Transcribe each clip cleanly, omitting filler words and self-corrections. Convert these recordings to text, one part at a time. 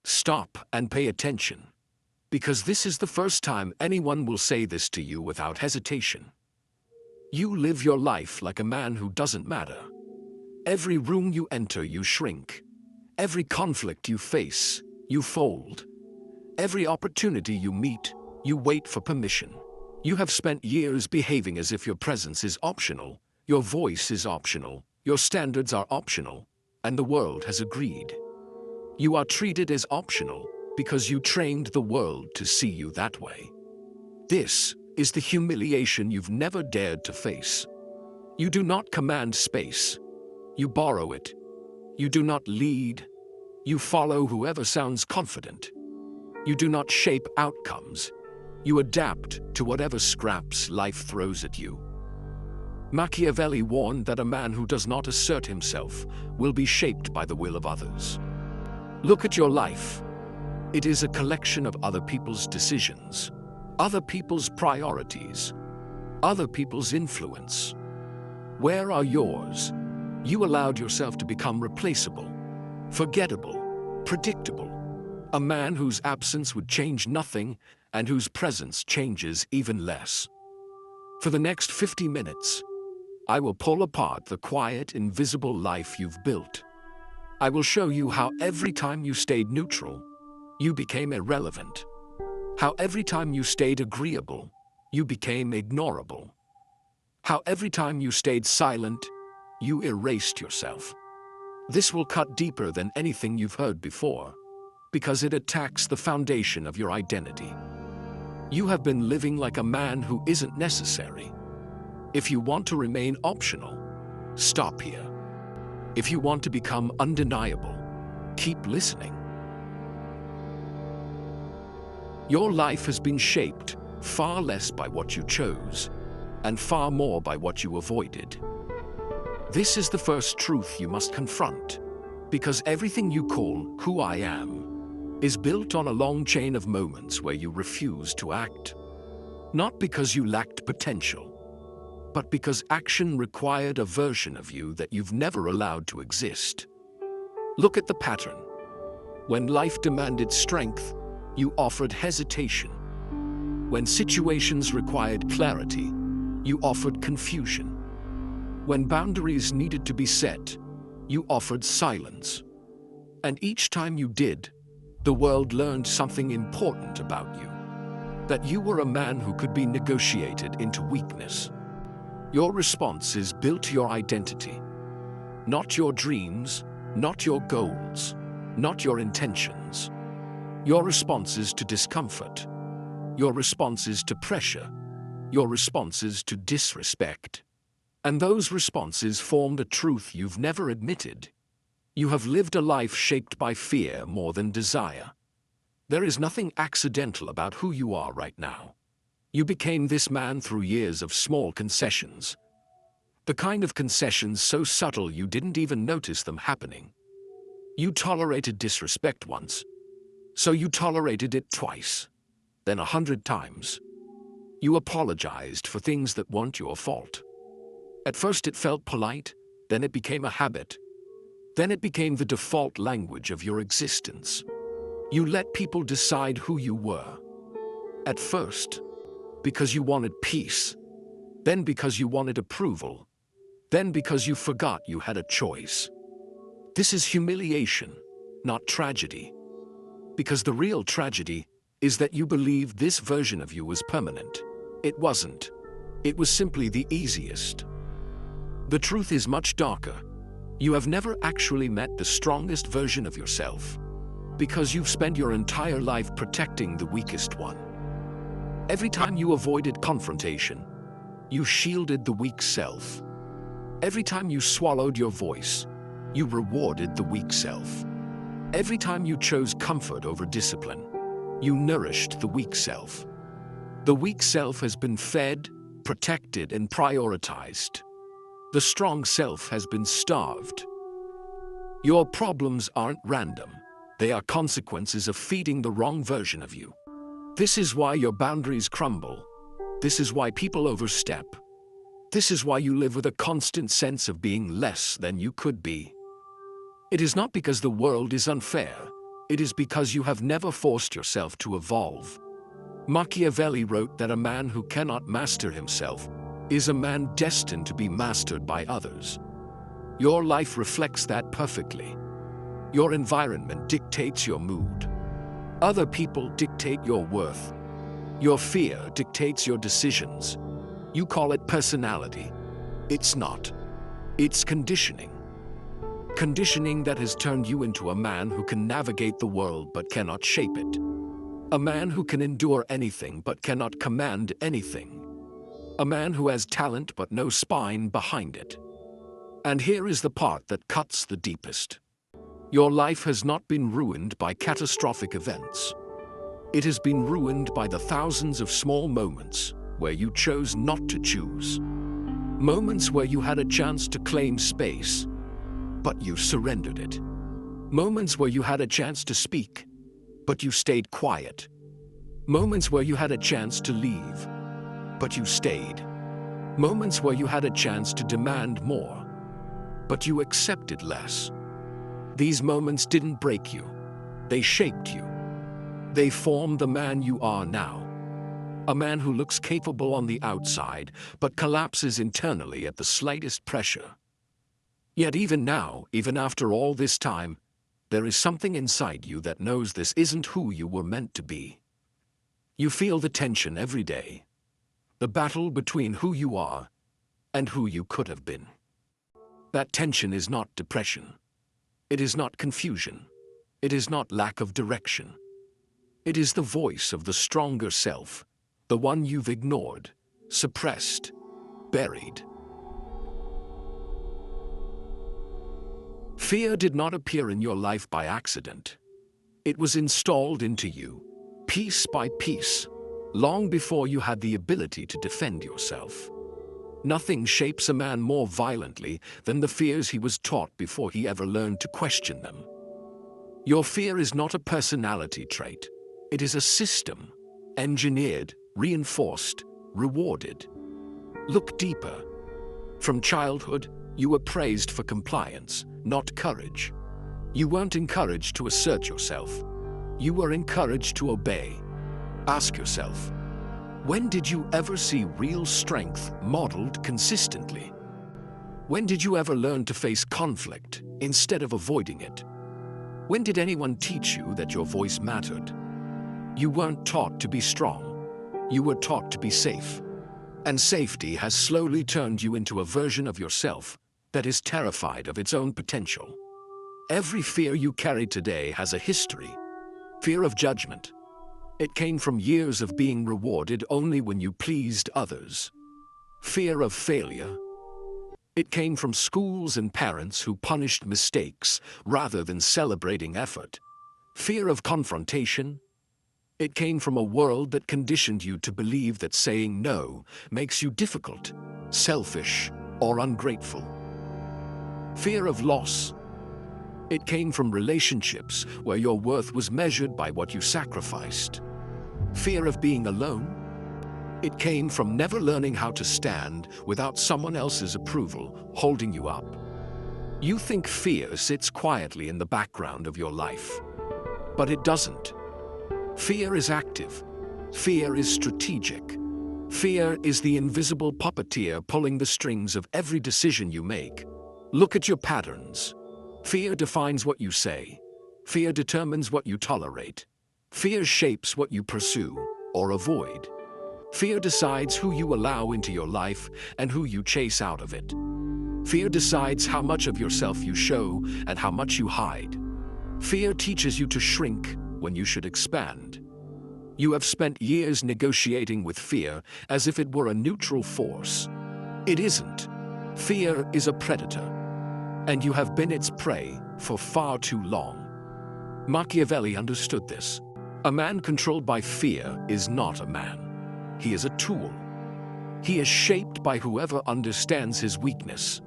Stop and pay attention. Because this is the first time anyone will say this to you without hesitation. You live your life like a man who doesn't matter. Every room you enter, you shrink. Every conflict you face, you fold. Every opportunity you meet, you wait for permission. You have spent years behaving as if your presence is optional, your voice is optional, your standards are optional, and the world has agreed. You are treated as optional because you trained the world to see you that way. This is the humiliation you've never dared to face. You do not command space. You borrow it. You do not lead. You follow whoever sounds confident. You do not shape outcomes. You adapt to whatever scraps life throws at you. Machiavelli warned that a man who does not assert himself will be shaped by the will of others. Look at your life. It is a collection of other people's decisions, other people's priorities, other people's influence. Where are yours? You allowed yourself to become replaceable, forgettable, predictable. A man whose absence would change nothing and whose presence changes even less. For the next 50 minutes, I will pull apart the quiet, invisible life you've built. I will show you how every time you stayed neutral, you became irrelevant. How every time you stayed agreeable, you became ignorable. How every time you stayed silent, you erased yourself. This will cut deeper than anything you've heard before, because it attacks the foundation of your identity. You have been living like a man who isn't necessary. If you want to remain optional, stop here. If you want to become undeniable, keep listening. Your life has been shaped far less by what you chose, and far more by what you avoided. This is the first truth you must confront, because everything you call who I am is built on a long chain of moments where you refuse to act. Not because you lacked potential, but because action required a version of you that you've never allowed to exist. Look at the pattern. When life demanded strength, you offered hesitation. When situations required clarity, you offered confusion. When boundaries needed to be set, you offered silence. And each time you did, the world learned something important about you. That you were a man who could be negotiated into weakness. Your responses built your identity. Not your dreams, not your goals, not your intentions. Your responses to discomfort. Your responses to pressure. Your responses to disrespect. And those responses formed a truth you've never admitted. You have lived a life shaped by fear more than desire. There is nothing accidental about who you are right now. You became this man through years of small concessions. The kind of concessions so subtle you didn't even notice them happening. You tolerated disrespect once, so you tolerated it twice, then 100 times. You apologized for things that weren't your fault. At first it felt polite, then it became a habit. Then it became the default language of your existence. You let people decide who you were. At first, because you wanted peace, then because you wanted approval, then because you forgot you had a choice. This is humiliation, not tragedy. Because the real tragedy is that you believed this version of you was permanent. It wasn't. It was simply the easiest. The truth is much darker. You have never actually met the strongest version of yourself, because you've spent your entire life protecting the weakest one. Every time you avoided confrontation, you shielded the weak self. Every time you swallowed your voice, you rewarded the weak self. Every time you chose comfort over discipline, you nourished the weak self. The weak self has been fed, protected, and prioritized. The strong self has been starved. Your problems aren't random. They are consequences of feeding the wrong version of you. This is why your boundaries crumble. This is why people overstep. This is why you live with a constant sense of being less than you could be. It is not because the world is unfair. It is because you have never forced yourself to evolve. Machiavelli wrote that a man who cannot master himself is a man destined to be mastered by others. Your life reflects that perfectly. Your environment dictates your mood. Other people dictate your worth. Your fear dictates your decisions. You call it personality. It's not. It's conditioning. Conditioning that has turned you into a man who can navigate the world but cannot shape it. A man who can endure anything but cannot command anything. A man who has talent but no spine behind it. And here is the part that cuts the deepest. Your life has not been ruined by catastrophic events. It has been ruined by the thousands of small moments where you chose not to choose. Moments where you had a chance to claim space, but you surrendered it. Moments where you had a chance to speak, but you stayed quiet. Moments where you had a chance to leave, but you stayed. Moments where you had a chance to demand more, but you accepted less. These moments didn't break you. They shaped you. They formed the man you are now. A man who looks capable on the outside, but collapses internally at the slightest pressure. Yet even now, even after all this time, there is something inside you that knows this isn't who you were meant to be. You feel the tension every day. The battle between who you are and who you could have been. That tension is not depression. It is not confusion. It is not lack of direction. It is the voice of the stronger self, the one you've ignored, suppressed, buried. Fear did not appear in your life by accident. It was installed into you, piece by piece, long before you had the ability to defend yourself. Nothing shapes a man more violently than the fears he was taught before he ever learned to question them. Your fear is not a personality trait. It is a system, engineered, reinforced, rewarded. Look deeper. From childhood, you were praised for compliance, not courage. You weren't encouraged to assert yourself. You were encouraged to obey. Ask yourself, when did you ever see real strength modeled consistently? When did you ever learn to face conflict instead of avoiding it? When did anyone teach you that your voice mattered? You weren't taught to be strong. You were taught to be safe. And safety has slowly turned you into a version of yourself that is terrified of its own potential. Every fear you carry today has a history. Fear of judgment. It came from years of being rewarded only when you pleased others. Fear of failure. It came from schools and parents who punished mistakes rather than celebrating effort. Fear of confrontation. It came from a world that conditioned you to believe that saying no makes you difficult, selfish, or ungrateful. Fear of loss. It came from relationships where your worth was measured by what you sacrificed. Fear of being alone. It came from never learning how to stand without someone else's approval holding you up. You think fear sits quietly in the background of your life, but it doesn't. Fear is active. Fear is strategic. Fear is the invisible puppeteer pulling the strings of every decision you make. Look at your patterns. Fear defines what you say. Fear determines what you tolerate. Fear shapes what you pursue or avoid. Fear decides who you allow into your life and who you chase out of it. Fear decides how much of yourself you show and how much you hide. Fear teaches you to shrink when you should expand. You have spent years negotiating with fear as if it were a neutral force. It isn't. Fear is a predator, and you have been its prey for far too long. Machiavelli understood this. A man controlled by fear is not a man. He is a tool. He is shaped by whoever understands his weakness.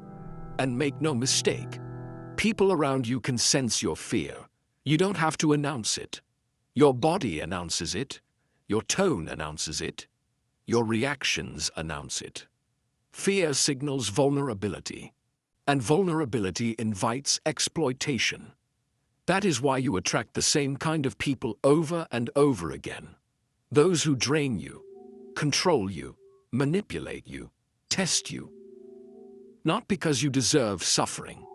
And make no mistake, people around you can sense your fear. You don't have to announce it. Your body announces it. Your tone announces it. Your reactions announce it. Fear signals vulnerability, and vulnerability invites exploitation. That is why you attract the same kind of people over and over again. Those who drain you, control you, manipulate you, test you. Not because you deserve suffering,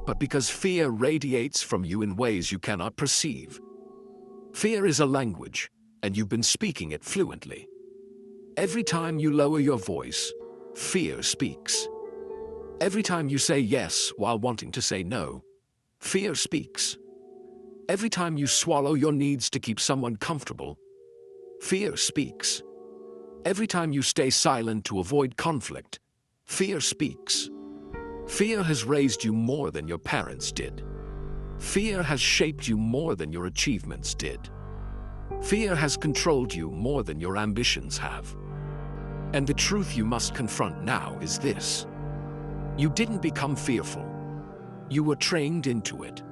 but because fear radiates from you in ways you cannot perceive. Fear is a language, and you've been speaking it fluently. Every time you lower your voice, fear speaks. Every time you say yes while wanting to say no, fear speaks. Every time you swallow your needs to keep someone comfortable, fear speaks. Every time you stay silent to avoid conflict, fear speaks. Fear has raised you more than your parents did. Fear has shaped you more than your achievements did. Fear has controlled you more than your ambitions have. And the truth you must confront now is this: you didn't become fearful. You were trained into it.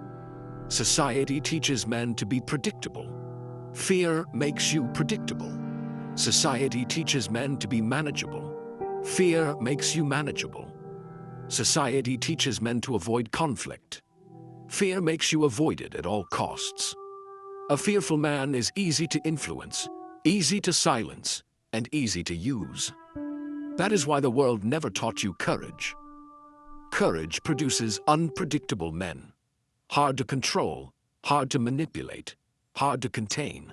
Society teaches men to be predictable. Fear makes you predictable. Society teaches men to be manageable. Fear makes you manageable. Society teaches men to avoid conflict. Fear makes you avoid it at all costs. A fearful man is easy to influence, easy to silence, and easy to use. That is why the world never taught you courage. Courage produces unpredictable men. Hard to control, hard to manipulate, hard to contain.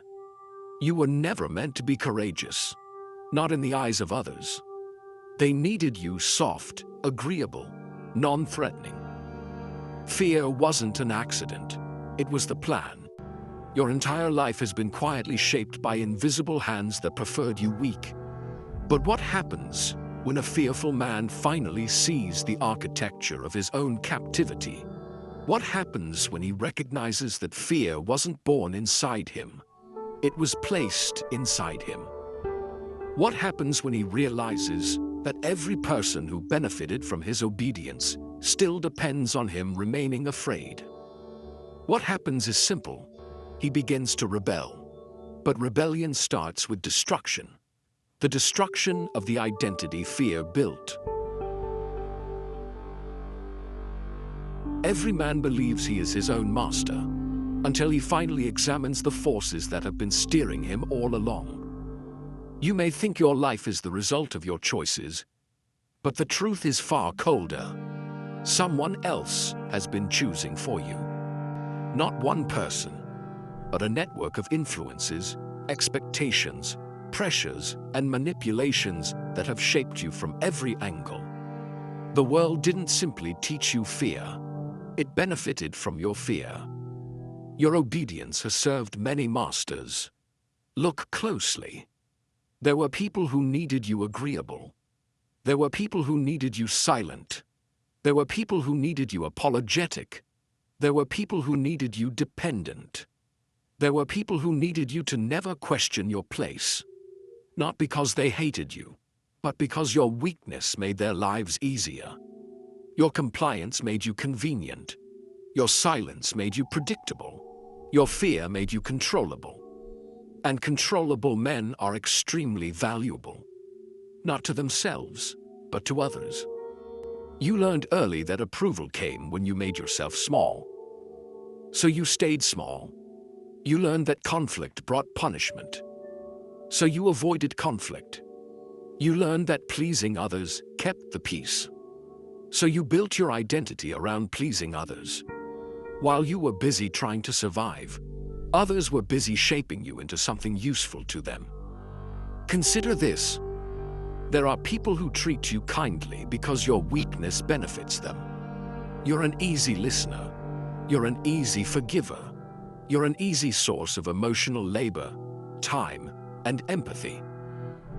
You were never meant to be courageous, not in the eyes of others. They needed you soft, agreeable, non-threatening. Fear wasn't an accident, it was the plan. Your entire life has been quietly shaped by invisible hands that preferred you weak. But what happens when a fearful man finally sees the architecture of his own captivity? What happens when he recognizes that fear wasn't born inside him? It was placed inside him. What happens when he realizes that every person who benefited from his obedience still depends on him remaining afraid? What happens is simple. He begins to rebel. But rebellion starts with destruction. The destruction of the identity fear built. Every man believes he is his own master, until he finally examines the forces that have been steering him all along. You may think your life is the result of your choices, but the truth is far colder. Someone else has been choosing for you. Not one person, but a network of influences, expectations, pressures, and manipulations that have shaped you from every angle. The world didn't simply teach you fear. It benefited from your fear. Your obedience has served many masters. Look closely. There were people who needed you agreeable. There were people who needed you silent. There were people who needed you apologetic. There were people who needed you dependent. There were people who needed you to never question your place. Not because they hated you, but because your weakness made their lives easier. Your compliance made you convenient. Your silence made you predictable. Your fear made you controllable. And controllable men are extremely valuable. Not to themselves, but to others. You learned early that approval came when you made yourself small. So you stayed small. You learned that conflict brought punishment. So you avoided conflict. You learned that pleasing others kept the peace. So you built your identity around pleasing others. While you were busy trying to survive, others were busy shaping you into something useful to them. Consider this. There are people who treat you kindly because your weakness benefits them. You're an easy listener. You're an easy forgiver. You're an easy source of emotional labor, time, and empathy.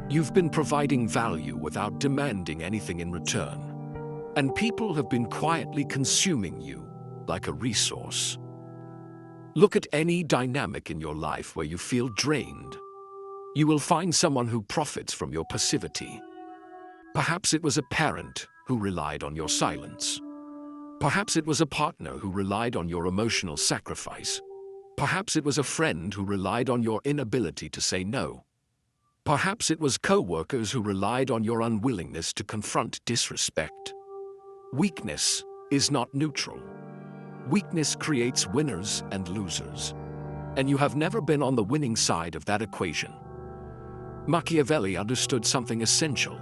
You've been providing value without demanding anything in return. And people have been quietly consuming you like a resource. Look at any dynamic in your life where you feel drained. You will find someone who profits from your passivity. Perhaps it was a parent who relied on your silence. Perhaps it was a partner who relied on your emotional sacrifice. Perhaps it was a friend who relied on your inability to say no. Perhaps it was co-workers who relied on your unwillingness to confront disrespect. Weakness is not neutral. Weakness creates winners and losers. And you have never been on the winning side of that equation. Machiavelli understood something essential.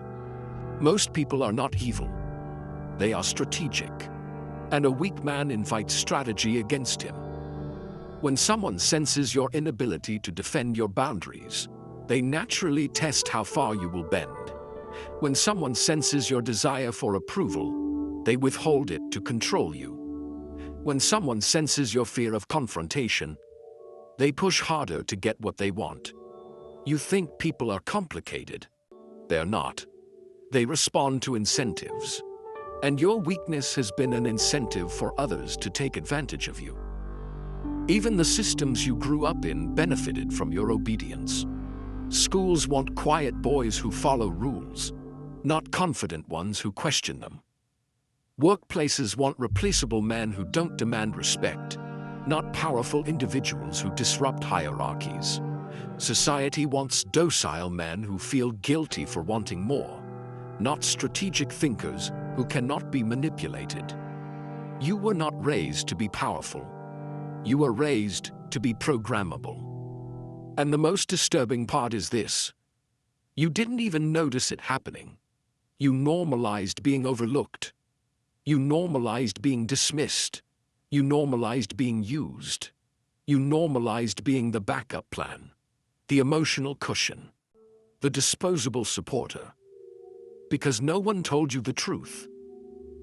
Most people are not evil. They are strategic. And a weak man invites strategy against him. When someone senses your inability to defend your boundaries, they naturally test how far you will bend. When someone senses your desire for approval, they withhold it to control you. When someone senses your fear of confrontation, they push harder to get what they want. You think people are complicated. They're not. They respond to incentives. And your weakness has been an incentive for others to take advantage of you. Even the systems you grew up in benefited from your obedience. Schools want quiet boys who follow rules, not confident ones who question them. Workplaces want replaceable men who don't demand respect, not powerful individuals who disrupt hierarchies. Society wants docile men who feel guilty for wanting more, not strategic thinkers who cannot be manipulated. You were not raised to be powerful. You were raised to be programmable. And the most disturbing part is this: you didn't even notice it happening. You normalized being overlooked. You normalized being dismissed. You normalized being used. You normalized being the backup plan, the emotional cushion, the disposable supporter. Because no one told you the truth.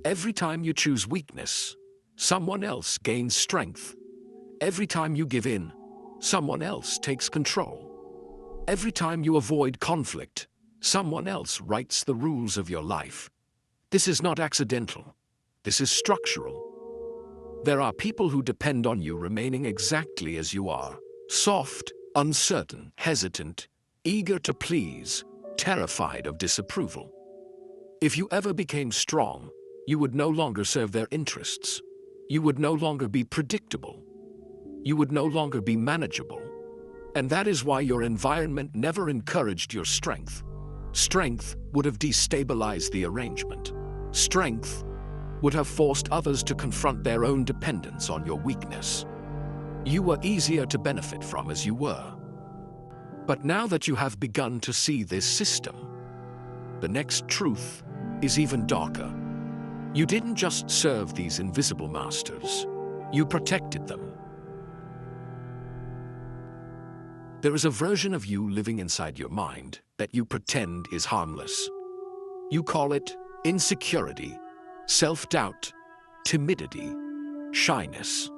Every time you choose weakness, someone else gains strength. Every time you give in, someone else takes control. Every time you avoid conflict, someone else writes the rules of your life. This is not accidental. This is structural. There are people who depend on you remaining exactly as you are: soft, uncertain, hesitant, eager to please, terrified of disapproval. If you ever became strong, you would no longer serve their interests. You would no longer be predictable. You would no longer be manageable. And that is why your environment never encouraged your strength. Strength would have destabilized the arrangement. Strength would have forced others to confront their own dependence on your weakness. You were easier to benefit from as you were. But now that you have begun to see this system, the next truth is even darker. You didn't just serve these invisible masters. You protected them. There is a version of you living inside your mind that you pretend is harmless. You call it insecurity, self-doubt, timidity, shyness.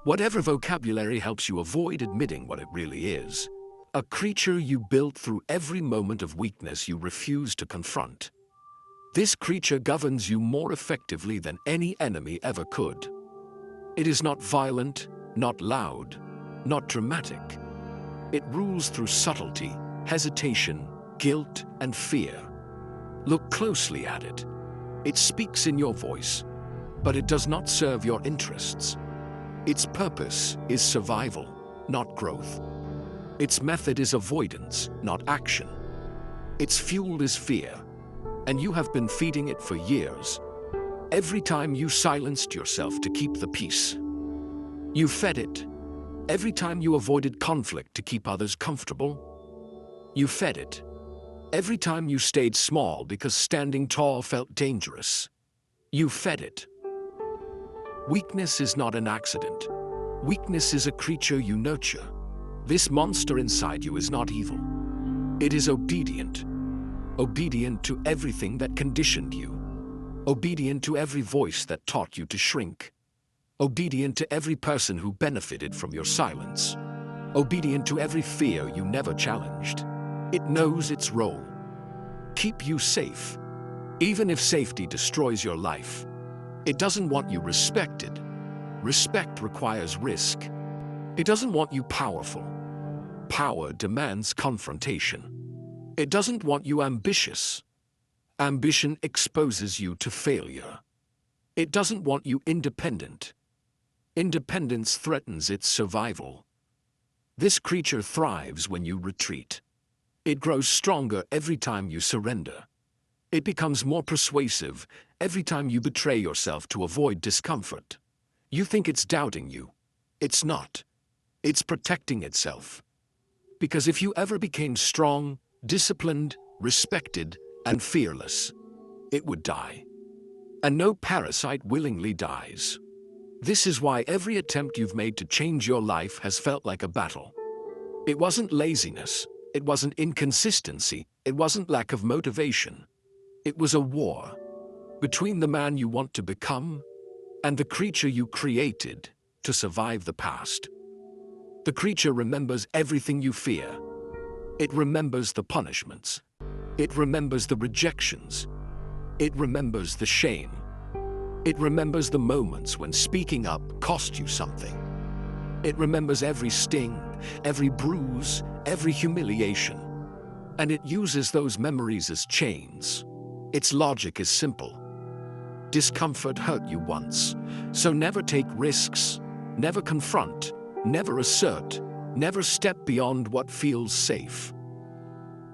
Whatever vocabulary helps you avoid admitting what it really is. A creature you built through every moment of weakness you refuse to confront. This creature governs you more effectively than any enemy ever could. It is not violent, not loud, not dramatic. It rules through subtlety, hesitation, guilt, and fear. Look closely at it. It speaks in your voice, but it does not serve your interests. Its purpose is survival, not growth. Its method is avoidance, not action. Its fuel is fear, and you have been feeding it for years. Every time you silenced yourself to keep the peace, you fed it. Every time you avoided conflict to keep others comfortable, you fed it. Every time you stayed small because standing tall felt dangerous, you fed it. Weakness is not an accident. Weakness is a creature you nurture. This monster inside you is not evil. It is obedient. Obedient to everything that conditioned you. Obedient to every voice that taught you to shrink. Obedient to every person who benefited from your silence. Obedient to every fear you never challenged. It knows its role. Keep you safe, even if safety destroys your life. It doesn't want you respected. Respect requires risk. It doesn't want you powerful. Power demands confrontation. It doesn't want you ambitious. Ambition exposes you to failure. It doesn't want you independent. Independence threatens its survival. This creature thrives when you retreat. It grows stronger every time you surrender. It becomes more persuasive every time you betray yourself to avoid discomfort. You think it's doubting you. It's not. It's protecting itself. Because if you ever became strong, disciplined, respected, and fearless, it would die. And no parasite willingly dies. This is why every attempt you've made to change your life has felt like a battle. It wasn't laziness. It wasn't inconsistency. It wasn't lack of motivation. It was a war between the man you want to become and the creature you created to survive the past. The creature remembers everything you fear. It remembers the punishments. It remembers the rejections. It remembers the shame. It remembers the moments when speaking up cost you something. It remembers every sting, every bruise, every humiliation. And it uses those memories as chains. Its logic is simple. Discomfort hurt you once, so never take risks, never confront, never assert, never step beyond what feels safe.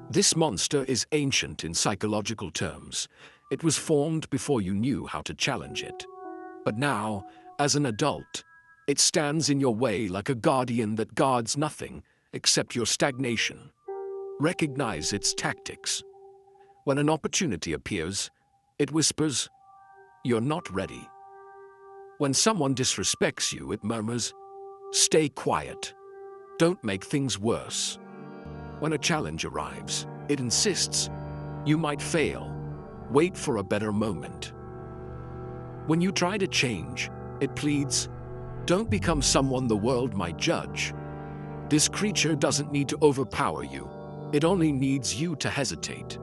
This monster is ancient in psychological terms. It was formed before you knew how to challenge it. But now, as an adult, it stands in your way like a guardian that guards nothing except your stagnation. Recognize its tactics. When an opportunity appears, it whispers, "You're not ready." When someone disrespects you, it murmurs, "Stay quiet. Don't make things worse." When a challenge arrives, it insists, "You might fail. Wait for a better moment." When you try to change, it pleads, "Don't become someone the world might judge." This creature doesn't need to overpower you. It only needs you to hesitate.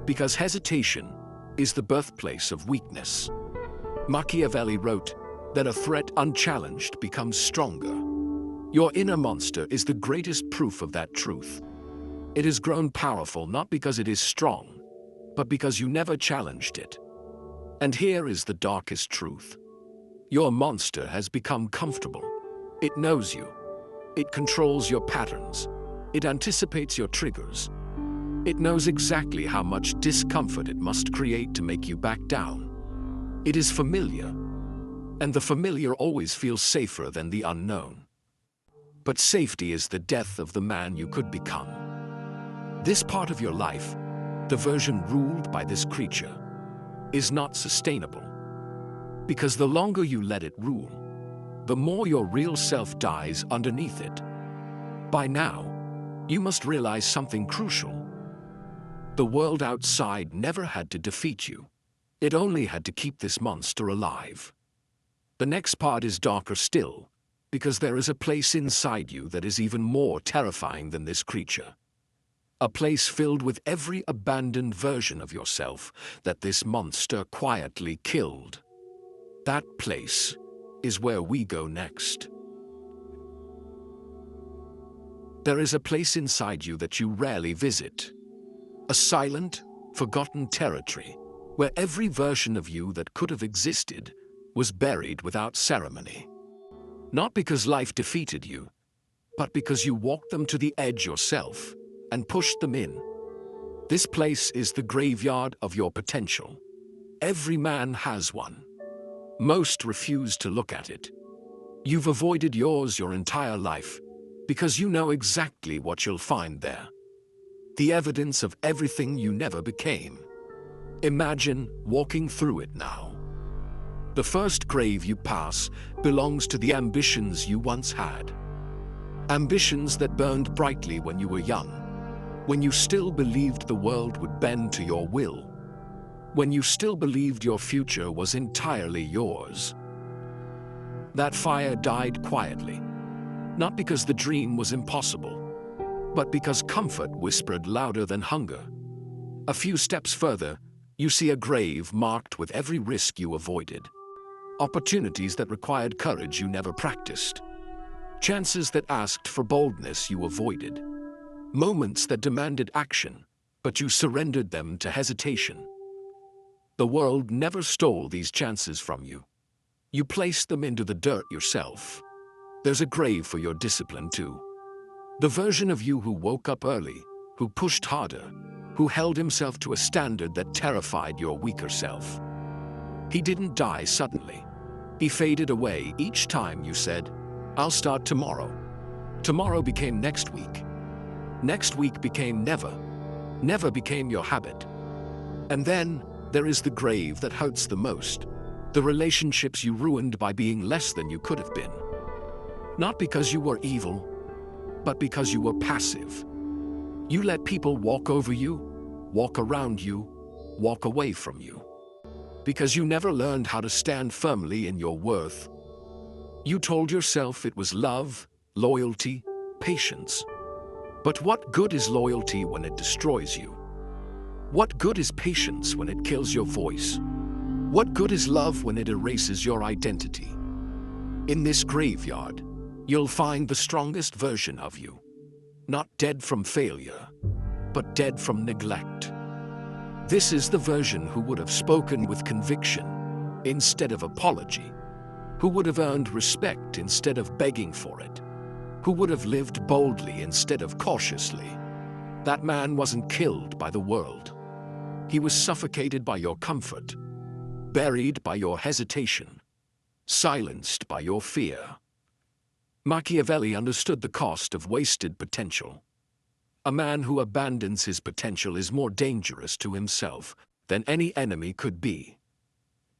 Because hesitation is the birthplace of weakness. Machiavelli wrote that a threat unchallenged becomes stronger. Your inner monster is the greatest proof of that truth. It has grown powerful not because it is strong, but because you never challenged it. And here is the darkest truth. Your monster has become comfortable. It knows you. It controls your patterns. It anticipates your triggers. It knows exactly how much discomfort it must create to make you back down. It is familiar, and the familiar always feels safer than the unknown. But safety is the death of the man you could become. This part of your life, the version ruled by this creature, is not sustainable. Because the longer you let it rule, the more your real self dies underneath it. By now, you must realize something crucial. The world outside never had to defeat you. It only had to keep this monster alive. The next part is darker still, because there is a place inside you that is even more terrifying than this creature. A place filled with every abandoned version of yourself that this monster quietly killed. That place is where we go next. There is a place inside you that you rarely visit. A silent, forgotten territory where every version of you that could have existed was buried without ceremony. Not because life defeated you, but because you walked them to the edge yourself and pushed them in. This place is the graveyard of your potential. Every man has one. Most refuse to look at it. You've avoided yours your entire life because you know exactly what you'll find there. The evidence of everything you never became. Imagine walking through it now. The first grave you pass belongs to the ambitions you once had. Ambitions that burned brightly when you were young, when you still believed the world would bend to your will, when you still believed your future was entirely yours. That fire died quietly, not because the dream was impossible, but because comfort whispered louder than hunger. A few steps further, you see a grave marked with every risk you avoided. Opportunities that required courage you never practiced. Chances that asked for boldness you avoided. Moments that demanded action, but you surrendered them to hesitation. The world never stole these chances from you. You placed them into the dirt yourself. There's a grave for your discipline too. The version of you who woke up early, who pushed harder, who held himself to a standard that terrified your weaker self. He didn't die suddenly. He faded away each time you said, "I'll start tomorrow." Tomorrow became next week. Next week became never. Never became your habit. And then there is the grave that hurts the most. The relationships you ruined by being less than you could have been. Not because you were evil, but because you were passive. You let people walk over you, walk around you, walk away from you. Because you never learned how to stand firmly in your worth. You told yourself it was love, loyalty, patience. But what good is loyalty when it destroys you? What good is patience when it kills your voice? What good is love when it erases your identity? In this graveyard, you'll find the strongest version of you. Not dead from failure, but dead from neglect. This is the version who would have spoken with conviction instead of apology, who would have earned respect instead of begging for it, who would have lived boldly instead of cautiously. That man wasn't killed by the world. He was suffocated by your comfort, buried by your hesitation, silenced by your fear. Machiavelli understood the cost of wasted potential. A man who abandons his potential is more dangerous to himself than any enemy could be.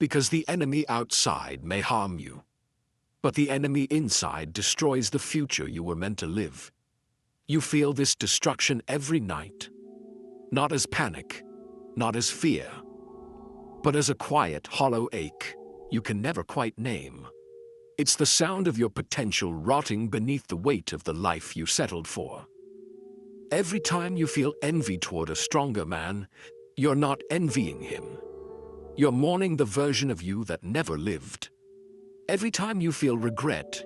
Because the enemy outside may harm you, but the enemy inside destroys the future you were meant to live. You feel this destruction every night, not as panic, not as fear, but as a quiet, hollow ache you can never quite name. It's the sound of your potential rotting beneath the weight of the life you settled for. Every time you feel envy toward a stronger man, you're not envying him. You're mourning the version of you that never lived. Every time you feel regret,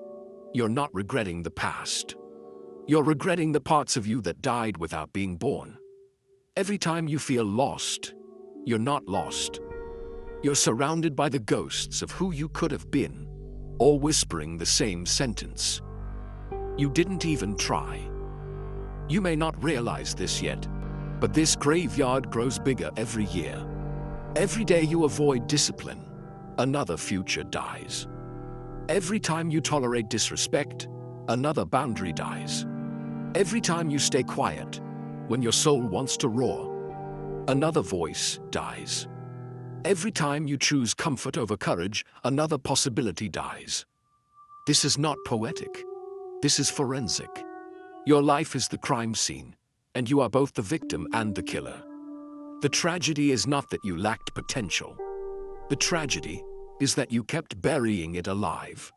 you're not regretting the past. You're regretting the parts of you that died without being born. Every time you feel lost, you're not lost. You're surrounded by the ghosts of who you could have been, all whispering the same sentence. You didn't even try. You may not realize this yet, but this graveyard grows bigger every year. Every day you avoid discipline, another future dies. Every time you tolerate disrespect, another boundary dies. Every time you stay quiet, when your soul wants to roar, another voice dies. Every time you choose comfort over courage, another possibility dies. This is not poetic. This is forensic. Your life is the crime scene, and you are both the victim and the killer. The tragedy is not that you lacked potential. The tragedy is that you kept burying it alive.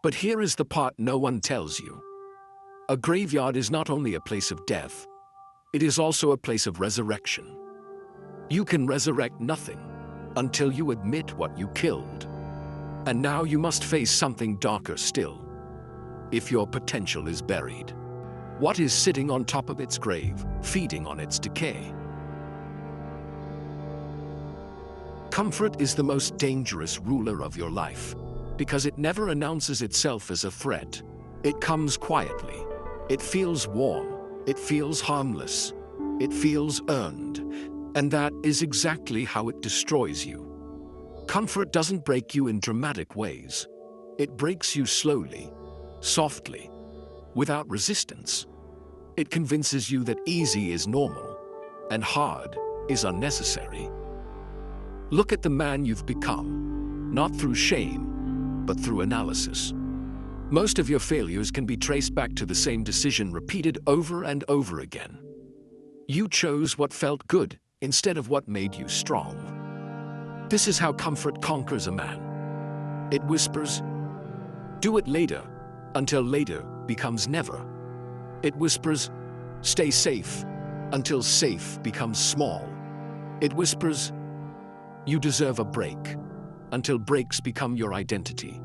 But here is the part no one tells you. A graveyard is not only a place of death, it is also a place of resurrection. You can resurrect nothing until you admit what you killed. And now you must face something darker still. If your potential is buried, what is sitting on top of its grave, feeding on its decay? Comfort is the most dangerous ruler of your life, because it never announces itself as a threat. It comes quietly. It feels warm. It feels harmless. It feels earned. And that is exactly how it destroys you. Comfort doesn't break you in dramatic ways. It breaks you slowly, softly, without resistance. It convinces you that easy is normal and hard is unnecessary. Look at the man you've become, not through shame, but through analysis. Most of your failures can be traced back to the same decision repeated over and over again. You chose what felt good instead of what made you strong. This is how comfort conquers a man. It whispers, "Do it later," until later becomes never. It whispers, "Stay safe," until safe becomes small. It whispers, "You deserve a break," until breaks become your identity.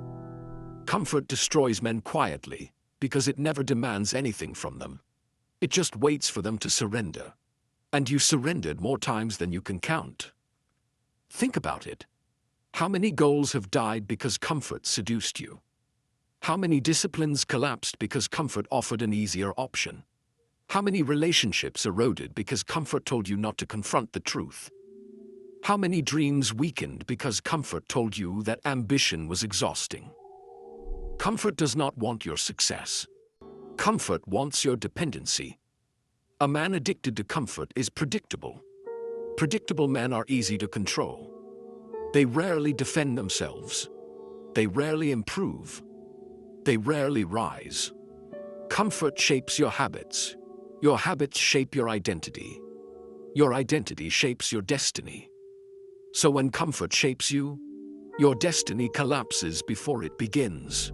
Comfort destroys men quietly because it never demands anything from them. It just waits for them to surrender. And you surrendered more times than you can count. Think about it. How many goals have died because comfort seduced you? How many disciplines collapsed because comfort offered an easier option? How many relationships eroded because comfort told you not to confront the truth? How many dreams weakened because comfort told you that ambition was exhausting? Comfort does not want your success. Comfort wants your dependency. A man addicted to comfort is predictable. Predictable men are easy to control. They rarely defend themselves. They rarely improve. They rarely rise. Comfort shapes your habits. Your habits shape your identity. Your identity shapes your destiny. So when comfort shapes you, your destiny collapses before it begins.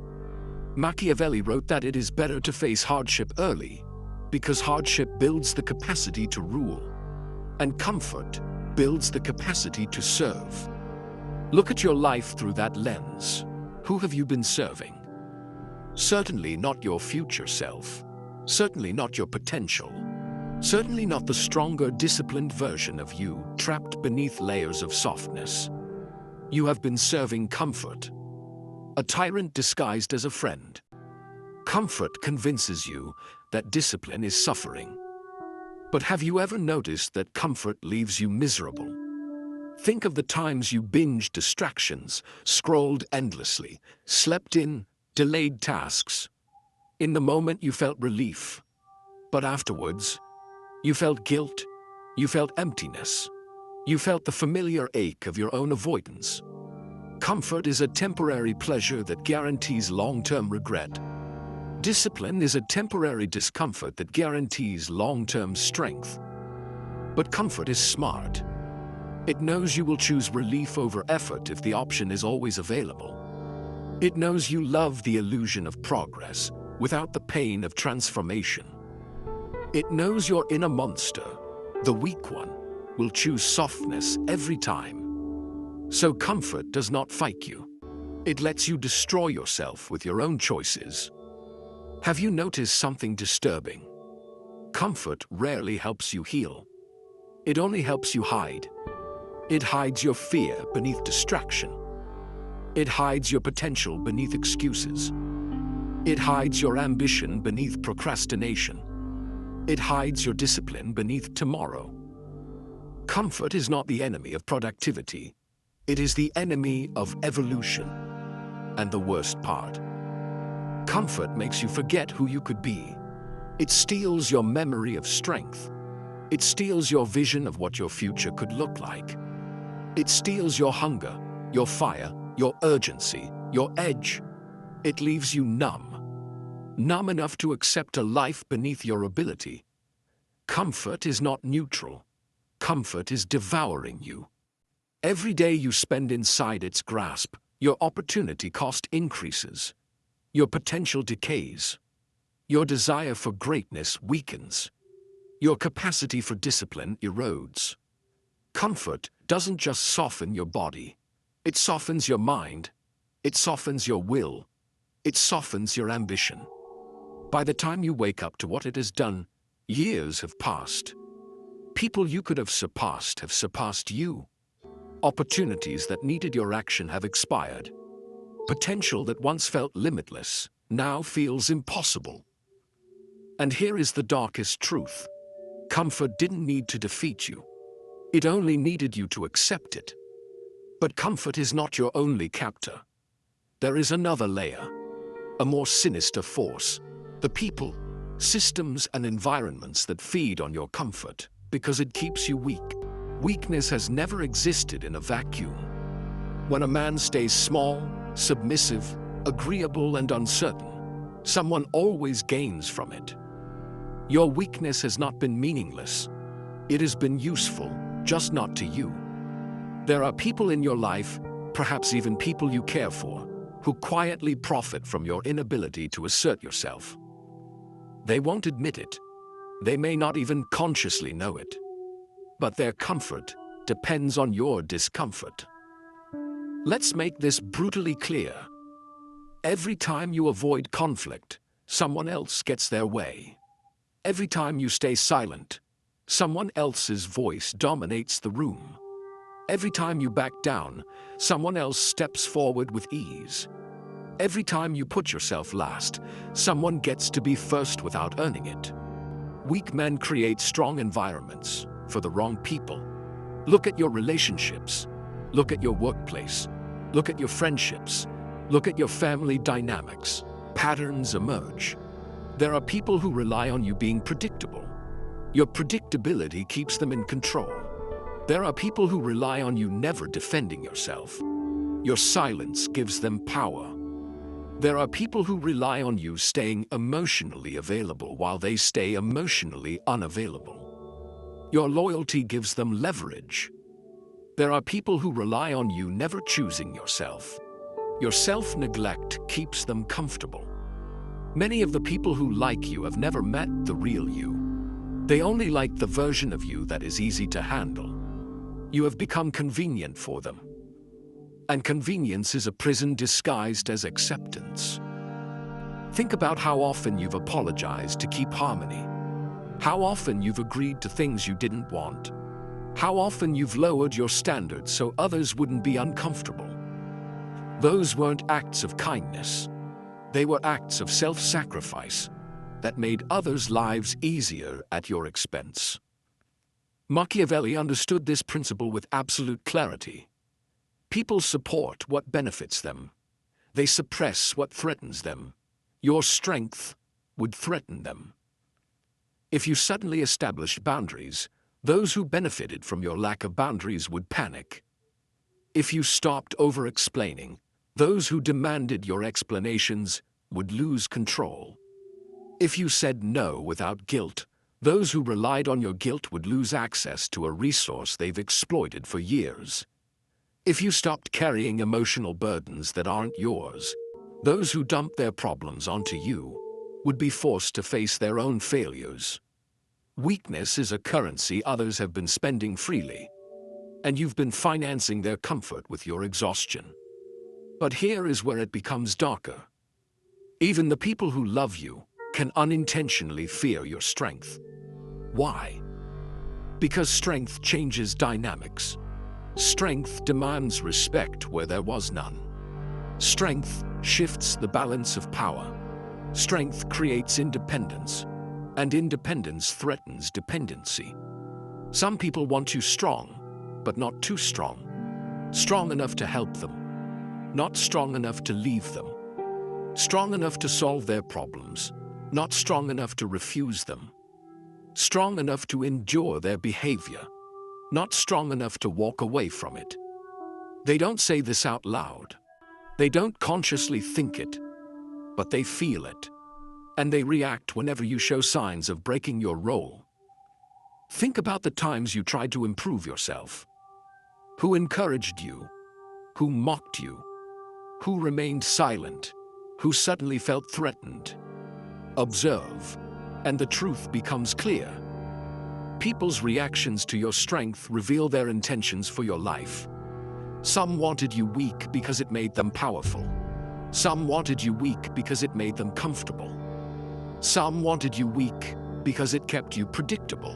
Machiavelli wrote that it is better to face hardship early, because hardship builds the capacity to rule, and comfort builds the capacity to serve. Look at your life through that lens. Who have you been serving? Certainly not your future self. Certainly not your potential. Certainly not the stronger, disciplined version of you trapped beneath layers of softness. You have been serving comfort, a tyrant disguised as a friend. Comfort convinces you that discipline is suffering. But have you ever noticed that comfort leaves you miserable? Think of the times you binged distractions, scrolled endlessly, slept in, delayed tasks. In the moment you felt relief, but afterwards, you felt guilt, you felt emptiness, you felt the familiar ache of your own avoidance. Comfort is a temporary pleasure that guarantees long-term regret. Discipline is a temporary discomfort that guarantees long-term strength. But comfort is smart. It knows you will choose relief over effort if the option is always available. It knows you love the illusion of progress without the pain of transformation. It knows your inner monster, the weak one, will choose softness every time. So comfort does not fight you. It lets you destroy yourself with your own choices. Have you noticed something disturbing? Comfort rarely helps you heal. It only helps you hide. It hides your fear beneath distraction. It hides your potential beneath excuses. It hides your ambition beneath procrastination. It hides your discipline beneath tomorrow. Comfort is not the enemy of productivity. It is the enemy of evolution. And the worst part, comfort makes you forget who you could be. It steals your memory of strength. It steals your vision of what your future could look like. It steals your hunger, your fire, your urgency, your edge. It leaves you numb. Numb enough to accept a life beneath your ability. Comfort is not neutral. Comfort is devouring you. Every day you spend inside its grasp, your opportunity cost increases. Your potential decays. Your desire for greatness weakens. Your capacity for discipline erodes. Comfort doesn't just soften your body. It softens your mind. It softens your will. It softens your ambition. By the time you wake up to what it has done, years have passed. People you could have surpassed you. Opportunities that needed your action have expired. Potential that once felt limitless now feels impossible. And here is the darkest truth. Comfort didn't need to defeat you. It only needed you to accept it. But comfort is not your only captor. There is another layer, a more sinister force. The people, systems, and environments that feed on your comfort because it keeps you weak. Weakness has never existed in a vacuum. When a man stays small, submissive, agreeable, and uncertain, someone always gains from it. Your weakness has not been meaningless. It has been useful, just not to you. There are people in your life, perhaps even people you care for, who quietly profit from your inability to assert yourself. They won't admit it. They may not even consciously know it. But their comfort depends on your discomfort. Let's make this brutally clear. Every time you avoid conflict, someone else gets their way. Every time you stay silent, someone else's voice dominates the room. Every time you back down, someone else steps forward with ease. Every time you put yourself last, someone gets to be first without earning it. Weak men create strong environments for the wrong people. Look at your relationships. Look at your workplace. Look at your friendships. Look at your family dynamics. Patterns emerge. There are people who rely on you being predictable. Your predictability keeps them in control. There are people who rely on you never defending yourself. Your silence gives them power. There are people who rely on you staying emotionally available while they stay emotionally unavailable. Your loyalty gives them leverage. There are people who rely on you never choosing yourself. Your self-neglect keeps them comfortable. Many of the people who like you have never met the real you. They only like the version of you that is easy to handle. You have become convenient for them. And convenience is a prison disguised as acceptance. Think about how often you've apologized to keep harmony. How often you've agreed to things you didn't want. How often you've lowered your standards so others wouldn't be uncomfortable. Those weren't acts of kindness. They were acts of self-sacrifice that made others' lives easier at your expense. Machiavelli understood this principle with absolute clarity. People support what benefits them. They suppress what threatens them. Your strength would threaten them. If you suddenly established boundaries, those who benefited from your lack of boundaries would panic. If you stopped over-explaining, those who demanded your explanations would lose control. If you said no without guilt, those who relied on your guilt would lose access to a resource they've exploited for years. If you stopped carrying emotional burdens that aren't yours, those who dump their problems onto you would be forced to face their own failures. Weakness is a currency others have been spending freely, and you've been financing their comfort with your exhaustion. But here is where it becomes darker. Even the people who love you can unintentionally fear your strength. Why? Because strength changes dynamics. Strength demands respect where there was none. Strength shifts the balance of power. Strength creates independence, and independence threatens dependency. Some people want you strong, but not too strong. Strong enough to help them, not strong enough to leave them. Strong enough to solve their problems, not strong enough to refuse them. Strong enough to endure their behavior, not strong enough to walk away from it. They don't say this out loud. They don't consciously think it, but they feel it. And they react whenever you show signs of breaking your role. Think about the times you tried to improve yourself. Who encouraged you? Who mocked you? Who remained silent? Who suddenly felt threatened? Observe, and the truth becomes clear. People's reactions to your strength reveal their intentions for your life. Some wanted you weak because it made them powerful. Some wanted you weak because it made them comfortable. Some wanted you weak because it kept you predictable.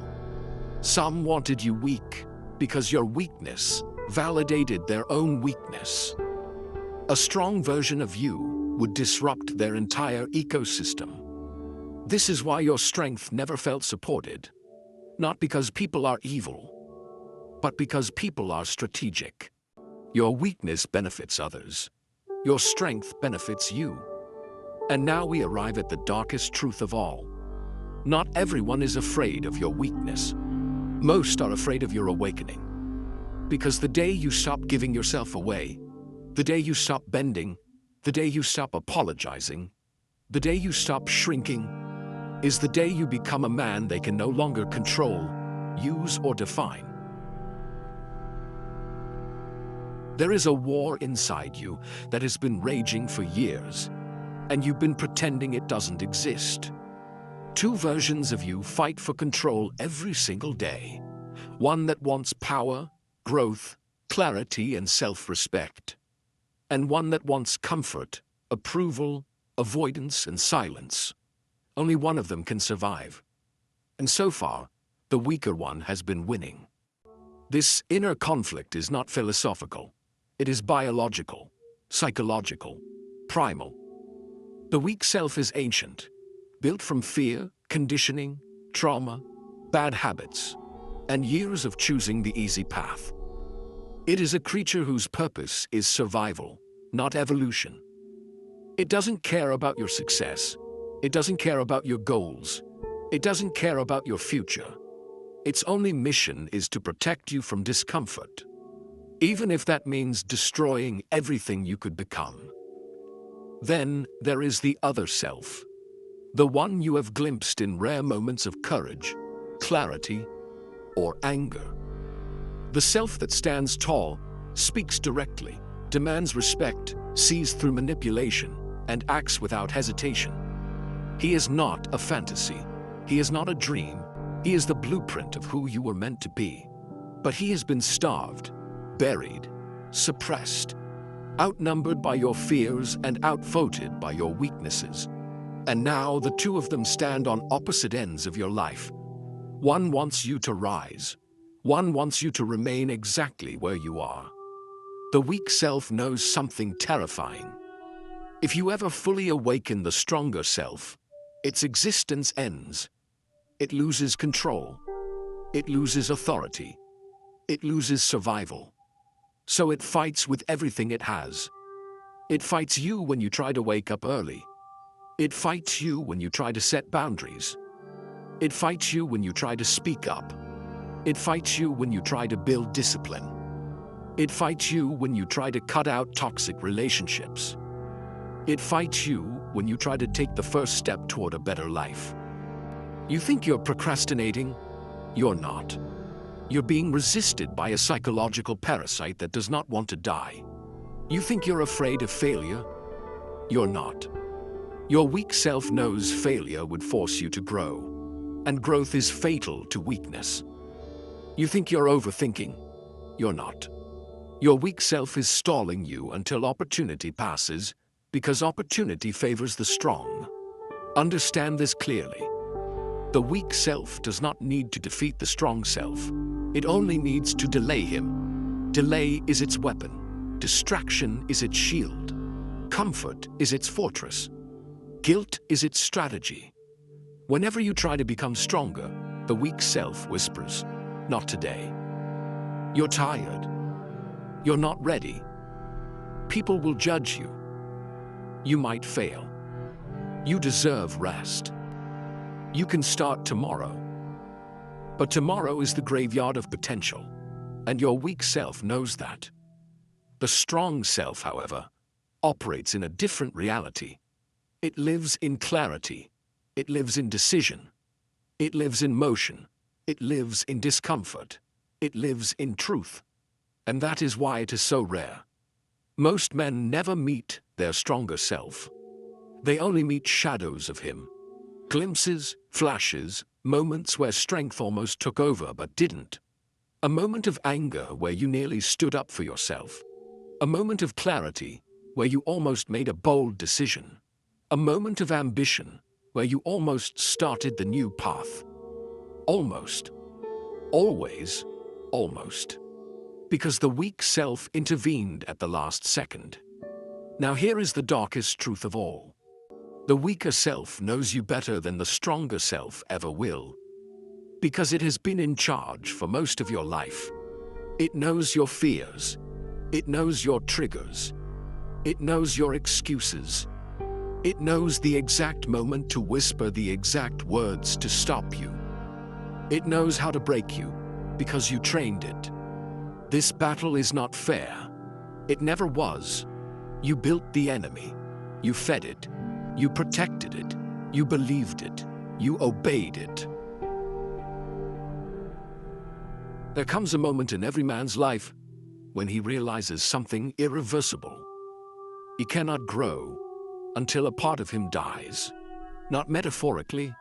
Some wanted you weak because your weakness validated their own weakness. A strong version of you would disrupt their entire ecosystem. This is why your strength never felt supported. Not because people are evil, but because people are strategic. Your weakness benefits others. Your strength benefits you. And now we arrive at the darkest truth of all. Not everyone is afraid of your weakness. Most are afraid of your awakening. Because the day you stop giving yourself away, the day you stop bending, the day you stop apologizing, the day you stop shrinking, is the day you become a man they can no longer control, use, or define. There is a war inside you that has been raging for years, and you've been pretending it doesn't exist. Two versions of you fight for control every single day. One that wants power, growth, clarity, and self-respect. And one that wants comfort, approval, avoidance, and silence. Only one of them can survive. And so far, the weaker one has been winning. This inner conflict is not philosophical. It is biological, psychological, primal. The weak self is ancient, built from fear, conditioning, trauma, bad habits. and years of choosing the easy path. It is a creature whose purpose is survival, not evolution. It doesn't care about your success. It doesn't care about your goals. It doesn't care about your future. Its only mission is to protect you from discomfort, even if that means destroying everything you could become. Then there is the other self, the one you have glimpsed in rare moments of courage, clarity, or anger. The self that stands tall, speaks directly, demands respect, sees through manipulation, and acts without hesitation. He is not a fantasy. He is not a dream. He is the blueprint of who you were meant to be. But he has been starved, buried, suppressed, outnumbered by your fears and outvoted by your weaknesses. And now the two of them stand on opposite ends of your life. One wants you to rise. One wants you to remain exactly where you are. The weak self knows something terrifying. If you ever fully awaken the stronger self, its existence ends. It loses control. It loses authority. It loses survival. So it fights with everything it has. It fights you when you try to wake up early. It fights you when you try to set boundaries. It fights you when you try to speak up. It fights you when you try to build discipline. It fights you when you try to cut out toxic relationships. It fights you when you try to take the first step toward a better life. You think you're procrastinating? You're not. You're being resisted by a psychological parasite that does not want to die. You think you're afraid of failure? You're not. Your weak self knows failure would force you to grow, and growth is fatal to weakness. You think you're overthinking? You're not. Your weak self is stalling you until opportunity passes, because opportunity favors the strong. Understand this clearly. The weak self does not need to defeat the strong self. It only needs to delay him. Delay is its weapon. Distraction is its shield. Comfort is its fortress. Guilt is its strategy. Whenever you try to become stronger, the weak self whispers, "Not today. You're tired. You're not ready. People will judge you. You might fail. You deserve rest. You can start tomorrow." But tomorrow is the graveyard of potential, and your weak self knows that. The strong self, however, operates in a different reality. It lives in clarity. It lives in decision. It lives in motion. It lives in discomfort. It lives in truth. And that is why it is so rare. Most men never meet their stronger self. They only meet shadows of him. Glimpses, flashes, moments where strength almost took over but didn't. A moment of anger where you nearly stood up for yourself. A moment of clarity where you almost made a bold decision. A moment of ambition where you almost started the new path. Almost. Always. Almost. Because the weak self intervened at the last second. Now here is the darkest truth of all. The weaker self knows you better than the stronger self ever will. Because it has been in charge for most of your life. It knows your fears. It knows your triggers. It knows your excuses. It knows the exact moment to whisper the exact words to stop you. It knows how to break you, because you trained it. This battle is not fair. It never was. You built the enemy. You fed it. You protected it. You believed it. You obeyed it. There comes a moment in every man's life when he realizes something irreversible. He cannot grow until a part of him dies. Not metaphorically,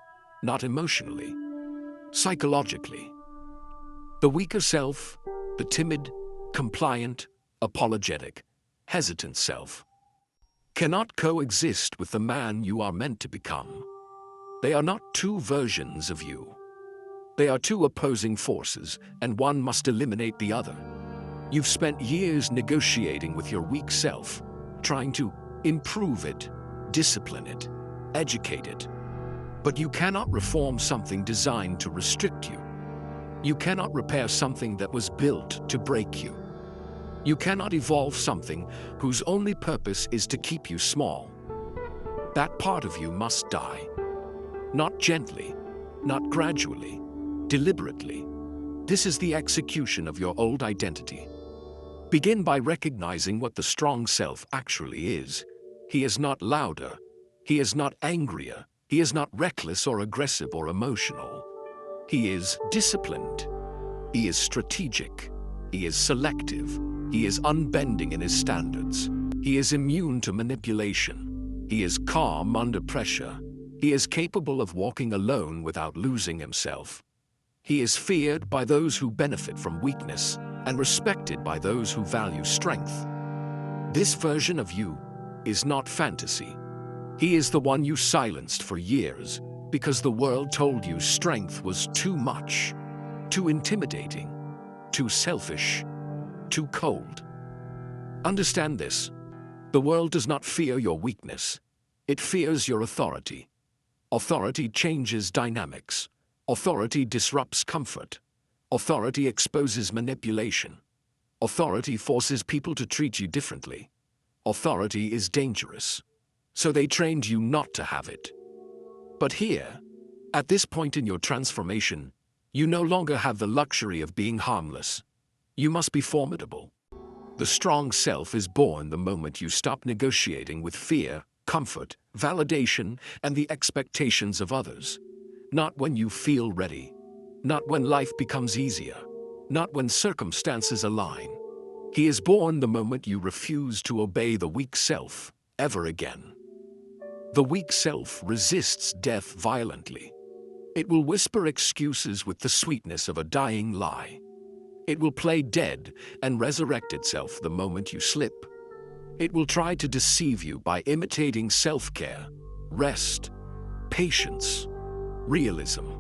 not emotionally, psychologically. The weaker self, the timid, compliant, apologetic, hesitant self, cannot coexist with the man you are meant to become. They are not two versions of you. They are two opposing forces, and one must eliminate the other. You've spent years negotiating with your weak self, trying to improve it, discipline it, educate it. But you cannot reform something designed to restrict you. You cannot repair something that was built to break you. You cannot evolve something whose only purpose is to keep you small. That part of you must die. Not gently, not gradually, deliberately. This is the execution of your old identity. Begin by recognizing what the strong self actually is. He is not louder. He is not angrier. He is not reckless or aggressive or emotional. He is disciplined. He is strategic. He is selective. He is unbending in his standards. He is immune to manipulation. He is calm under pressure. He is capable of walking alone without losing himself. He is feared by those who benefit from weakness and respected by those who value strength. This version of you is not fantasy. He is the one you silenced for years because the world told you strength was too much, too intimidating, too selfish, too cold. Understand this. The world does not fear your weakness. It fears your authority. Authority changes dynamics. Authority disrupts comfort. Authority exposes manipulation. Authority forces people to treat you differently. Authority is dangerous. So they trained you not to have it. But here, at this point in your transformation, you no longer have the luxury of being harmless. You must be formidable. The strong self is born the moment you stop negotiating with fear, comfort, validation, and the expectations of others. Not when you feel ready. Not when life becomes easier. Not when circumstances align. He is born the moment you refuse to obey the weak self ever again. The weak self resists death violently. It will whisper excuses with the sweetness of a dying lie. It will play dead and resurrect itself the moment you slip. It will try to deceive you by imitating self-care, rest, patience, realism.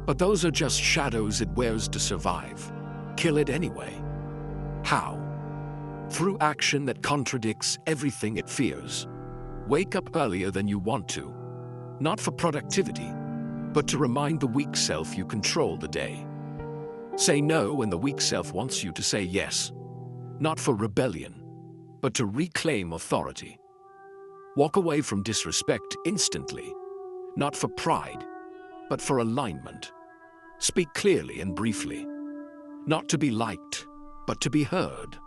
But those are just shadows it wears to survive. Kill it anyway. How? Through action that contradicts everything it fears. Wake up earlier than you want to. Not for productivity, but to remind the weak self you control the day. Say no when the weak self wants you to say yes. Not for rebellion, but to reclaim authority. Walk away from disrespect instantly. Not for pride, but for alignment. Speak clearly and briefly. Not to be liked, but to be heard.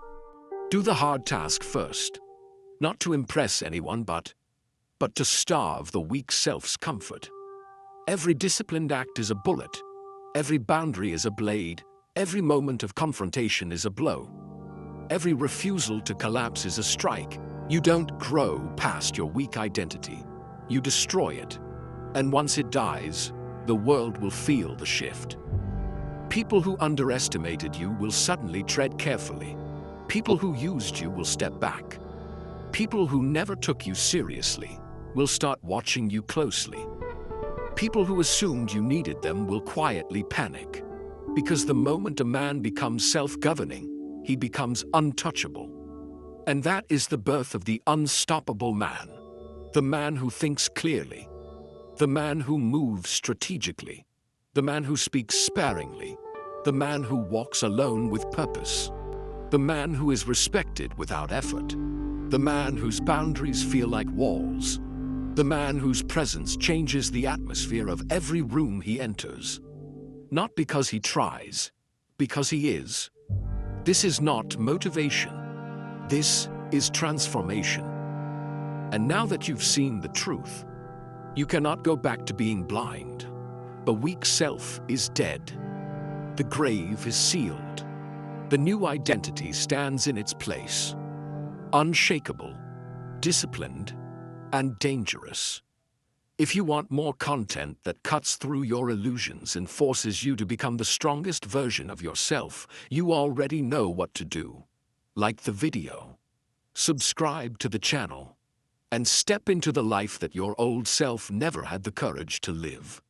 Do the hard task first. Not to impress anyone, but to starve the weak self's comfort. Every disciplined act is a bullet. Every boundary is a blade. Every moment of confrontation is a blow. Every refusal to collapse is a strike. You don't grow past your weak identity. You destroy it. And once it dies, the world will feel the shift. People who underestimated you will suddenly tread carefully. People who used you will step back. People who never took you seriously will start watching you closely. People who assumed you needed them will quietly panic. Because the moment a man becomes self-governing, he becomes untouchable. And that is the birth of the unstoppable man. The man who thinks clearly. The man who moves strategically. The man who speaks sparingly. The man who walks alone with purpose. The man who is respected without effort. The man whose boundaries feel like walls. The man whose presence changes the atmosphere of every room he enters. Not because he tries, because he is. This is not motivation. This is transformation. And now that you've seen the truth, you cannot go back to being blind. The weak self is dead. The grave is sealed. The new identity stands in its place. Unshakable, disciplined, and dangerous. If you want more content that cuts through your illusions and forces you to become the strongest version of yourself, you already know what to do. Like the video, subscribe to the channel, and step into the life that your old self never had the courage to live.